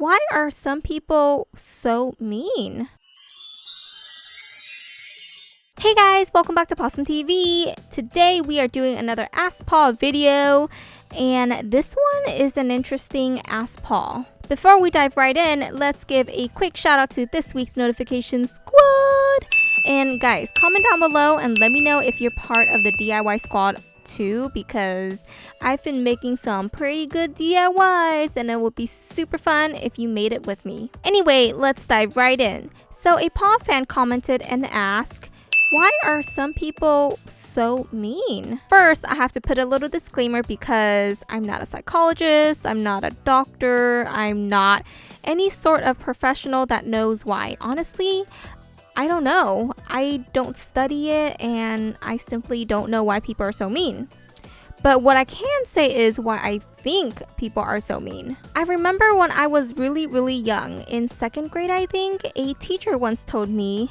Why are some people so mean? Hey guys, welcome back to PawesomeTV. Today we are doing another Ask Paw video, and this one is an interesting Ask Paw. Before we dive right in, let's give a quick shout out to this week's notification squad. And guys, comment down below and let me know if you're part of the DIY squad too, because I've been making some pretty good DIYs and it would be super fun if you made it with me. Anyway, let's dive right in. So a Paw fan commented and asked, why are some people so mean? First, I have to put a little disclaimer because I'm not a psychologist, I'm not a doctor, I'm not any sort of professional that knows why. Honestly, I don't know. I don't study it and I simply don't know why people are so mean. But what I can say is why I think people are so mean. I remember when I was really young, in 2nd grade I think, a teacher once told me,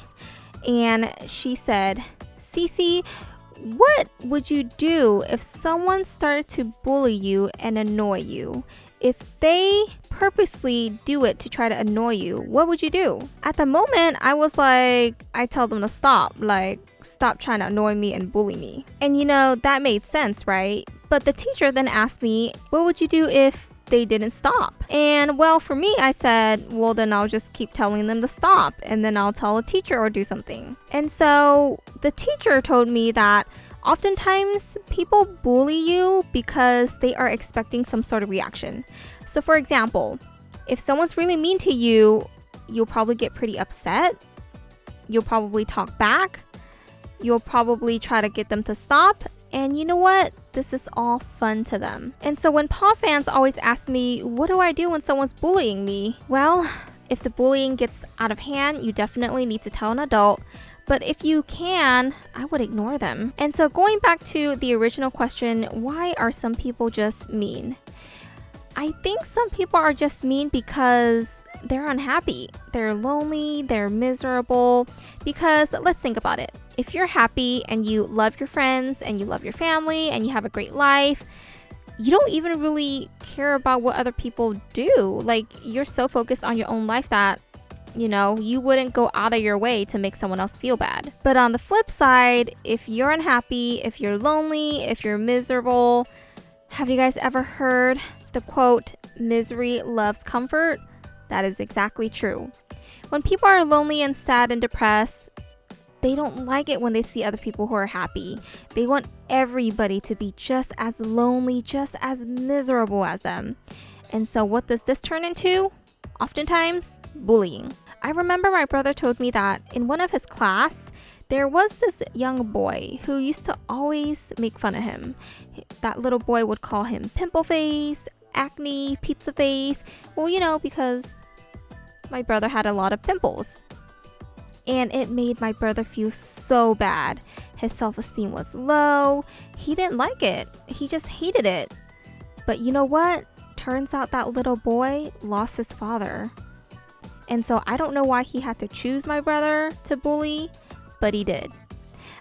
and she said, Cece, what would you do if someone started to bully you and annoy you? If they purposely do it to try to annoy you, what would you do? At the moment, I was like, I tell them to stop, like, stop trying to annoy me and bully me. And you know, that made sense, right? But the teacher then asked me, what would you do if they didn't stop? And well, for me, I said, well, then I'll just keep telling them to stop, and then I'll tell a teacher or do something. And so the teacher told me that oftentimes people bully you because they are expecting some sort of reaction. So for example, if someone's really mean to you, you'll probably get pretty upset. You'll probably talk back. You'll probably try to get them to stop. And you know what? This is all fun to them. And so when Paw fans always ask me, what do I do when someone's bullying me? Well, if the bullying gets out of hand, you definitely need to tell an adult. But if you can, I would ignore them. And so going back to the original question, why are some people just mean? I think some people are just mean because they're unhappy. They're lonely, they're miserable. Because let's think about it. If you're happy and you love your friends and you love your family and you have a great life, you don't even really care about what other people do. Like, you're so focused on your own life that, you know, you wouldn't go out of your way to make someone else feel bad. But on the flip side, if you're unhappy, if you're lonely, if you're miserable, have you guys ever heard the quote, misery loves comfort? That is exactly true. When people are lonely and sad and depressed, they don't like it when they see other people who are happy. They want everybody to be just as lonely, just as miserable as them. And so what does this turn into? Oftentimes, bullying. I remember my brother told me that in one of his class, there was this young boy who used to always make fun of him. That little boy would call him pimple face, acne, pizza face. Well, you know, because my brother had a lot of pimples. And it made my brother feel so bad. His self-esteem was low. He didn't like it. He just hated it. But you know what? Turns out that little boy lost his father. And so I don't know why he had to choose my brother to bully, but he did.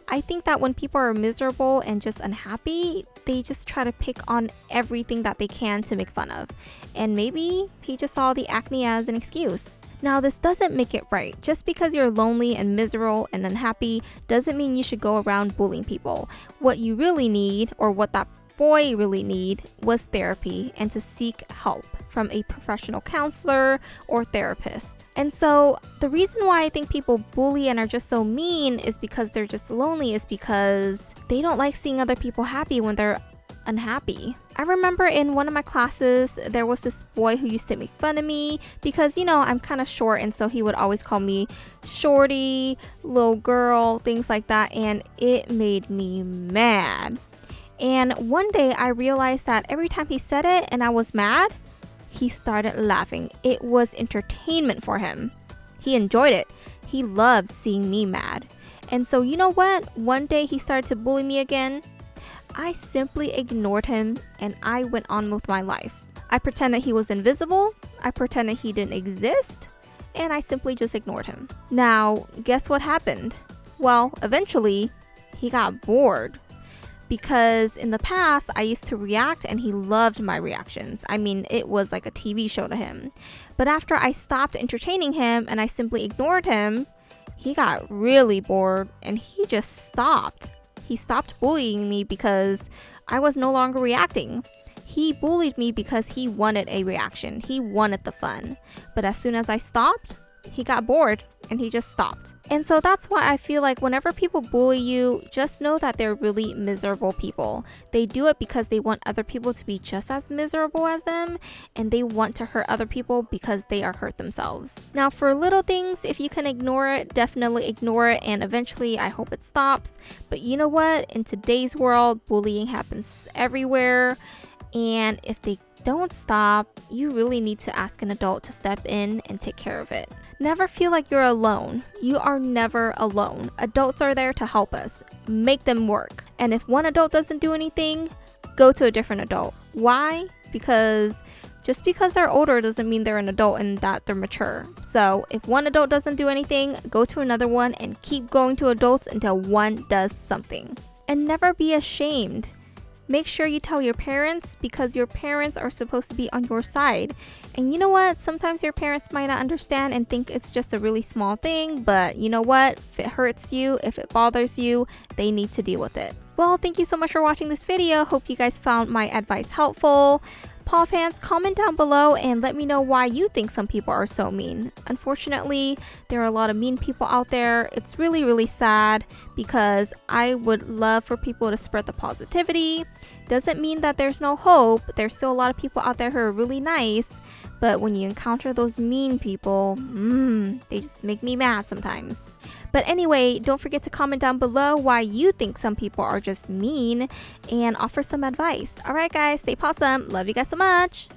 I think that when people are miserable and just unhappy, they just try to pick on everything that they can to make fun of. And maybe he just saw the acne as an excuse. Now, this doesn't make it right. Just because you're lonely and miserable and unhappy doesn't mean you should go around bullying people. What you really need, or what that boy really need, was therapy and to seek help from a professional counselor or therapist. And so the reason why I think people bully and are just so mean is because they're just lonely, is because they don't like seeing other people happy when they're unhappy. I remember in one of my classes, there was this boy who used to make fun of me because, you know, I'm kind of short, and so he would always call me shorty, little girl, things like that, and it made me mad. And one day I realized that every time he said it and I was mad, he started laughing. It was entertainment for him. He enjoyed it. He loved seeing me mad. And so you know what? One day he started to bully me again. I simply ignored him and I went on with my life. I pretended he was invisible. I pretended he didn't exist. And I simply just ignored him. Now, guess what happened? Well, eventually, he got bored. because in the past I used to react and he loved my reactions. I mean, it was like a TV show to him. But after I stopped entertaining him and I simply ignored him, he got really bored and he just stopped. He stopped bullying me because I was no longer reacting. He bullied me because he wanted a reaction. He wanted the fun. But as soon as I stopped, he got bored and he just stopped. And so that's why I feel like whenever people bully you, just know that they're really miserable people. They do it because they want other people to be just as miserable as them, and they want to hurt other people because they are hurt themselves. Now for little things, if you can ignore it, definitely ignore it, and eventually I hope it stops. But you know what? In today's world, bullying happens everywhere, and if they don't stop, you really need to ask an adult to step in and take care of it. Never feel like you're alone. You are never alone. Adults are there to help us. Make them work. And if one adult doesn't do anything, go to a different adult. Why? Because just because they're older doesn't mean they're an adult and that they're mature. So if one adult doesn't do anything, go to another one and keep going to adults until one does something. And never be ashamed. Make sure you tell your parents, because your parents are supposed to be on your side. And you know what? Sometimes your parents might not understand and think it's just a really small thing, but you know what? If it hurts you, if it bothers you, they need to deal with it. Well, thank you so much for watching this video. Hope you guys found my advice helpful. Paw fans, comment down below and let me know why you think some people are so mean. Unfortunately, there are a lot of mean people out there. It's really, really sad because I would love for people to spread the positivity. Doesn't mean that there's no hope. There's still a lot of people out there who are really nice. But when you encounter those mean people, they just make me mad sometimes. But anyway, don't forget to comment down below why you think some people are just mean and offer some advice. Alright guys, stay pawesome. Love you guys so much.